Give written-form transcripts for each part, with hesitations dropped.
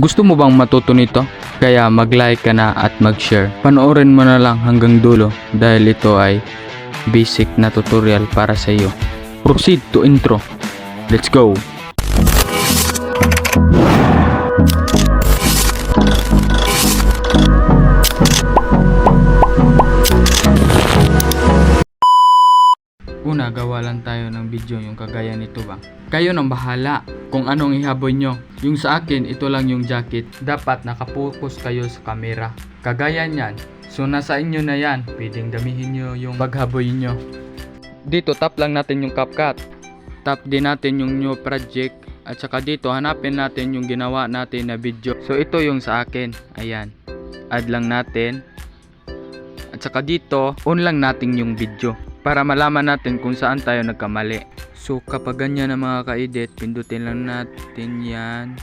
Gusto mo bang matuto nito? Kaya mag-like ka na at mag-share. Panoorin mo na lang hanggang dulo dahil ito ay basic na tutorial para sa iyo. Proceed to intro. Let's go! Una, gawa lang tayo ng video yung kagaya nito ba. Kayo nang bahala kung anong ihaboy nyo. Yung sa akin, ito lang yung jacket. Dapat nakapokus kayo sa camera. Kagaya nyan. So nasa inyo na yan. Pwedeng damihin nyo yung paghaboy nyo. Dito tap lang natin yung CapCut. Tap din natin yung new project. At saka dito hanapin natin yung ginawa natin na video. So ito yung sa akin. Ayan. Add lang natin. At saka dito, on lang natin yung video para malaman natin kung saan tayo nagkamali. So kapag ganyan na mga ka-edit, pindutin lang natin yan.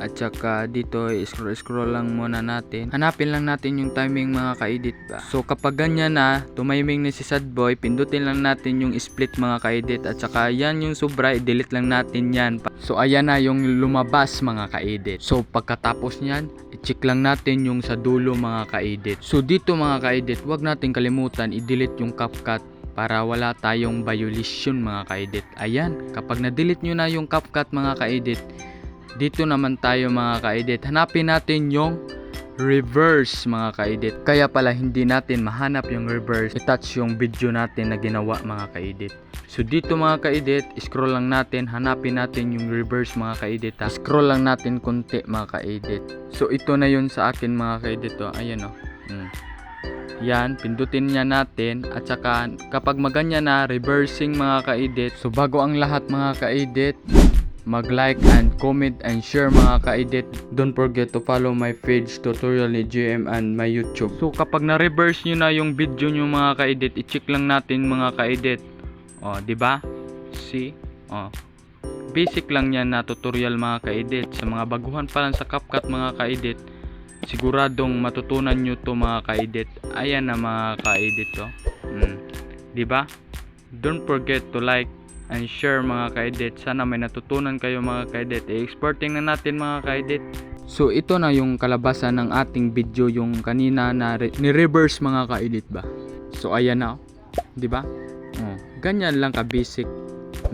At saka dito scroll lang muna natin. Hanapin lang natin yung timing mga ka-edit ba. So kapag ganyan na, tumiming na si Sadboy, pindutin lang natin yung split mga ka-edit. At saka yan yung sobra, i-delete lang natin yan. So ayan na yung lumabas mga ka-edit. So pagkatapos nyan, i-check lang natin yung sa dulo mga ka-edit. So dito mga ka-edit, huwag natin kalimutan i-delete yung CapCut para wala tayong violation mga ka-edit. Ayan, kapag na-delete nyo na yung CapCut mga ka-edit, dito naman tayo mga ka-edit. Hanapin natin yung reverse mga ka-edit. Kaya pala hindi natin mahanap yung reverse, i-touch yung video natin na ginawa mga ka-edit. So dito mga ka-edit, scroll lang natin, hanapin natin yung reverse mga ka-edit. Scroll lang natin konti mga ka-edit. So ito na yun sa akin mga ka-edit. Ayan o. Yan, pindutin niya natin. At saka kapag maganya na, reversing mga ka-edit. So bago ang lahat mga ka-edit, mag-like and comment and share mga ka-edit. Don't forget to follow my page tutorial ni GM and my YouTube. So kapag na-reverse nyo na yung video nyo mga ka-edit, i-check lang natin mga ka-edit. O, diba? See? O. Basic lang yan na tutorial mga ka-edit. Sa mga baguhan pa lang sa CapCut mga ka-edit, siguradong matutunan nyo to mga ka-edit. Ayan na mga ka-edit to. Diba? Don't forget to like and share mga ka-edit. Sana may natutunan kayo mga ka-edit. I-exporting na natin mga ka-edit. So ito na yung kalabasan ng ating video, yung kanina na ni-reverse mga ka-edit ba. So ayan na. Diba? Ganyan lang ka-basic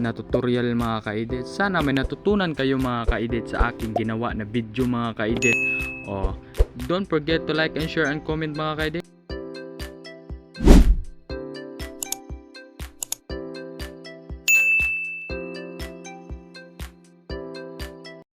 na tutorial mga ka-edit. Sana may natutunan kayo mga ka-edit sa aking ginawa na video mga ka-edit. Don't forget to like and share and comment mga ka-edit.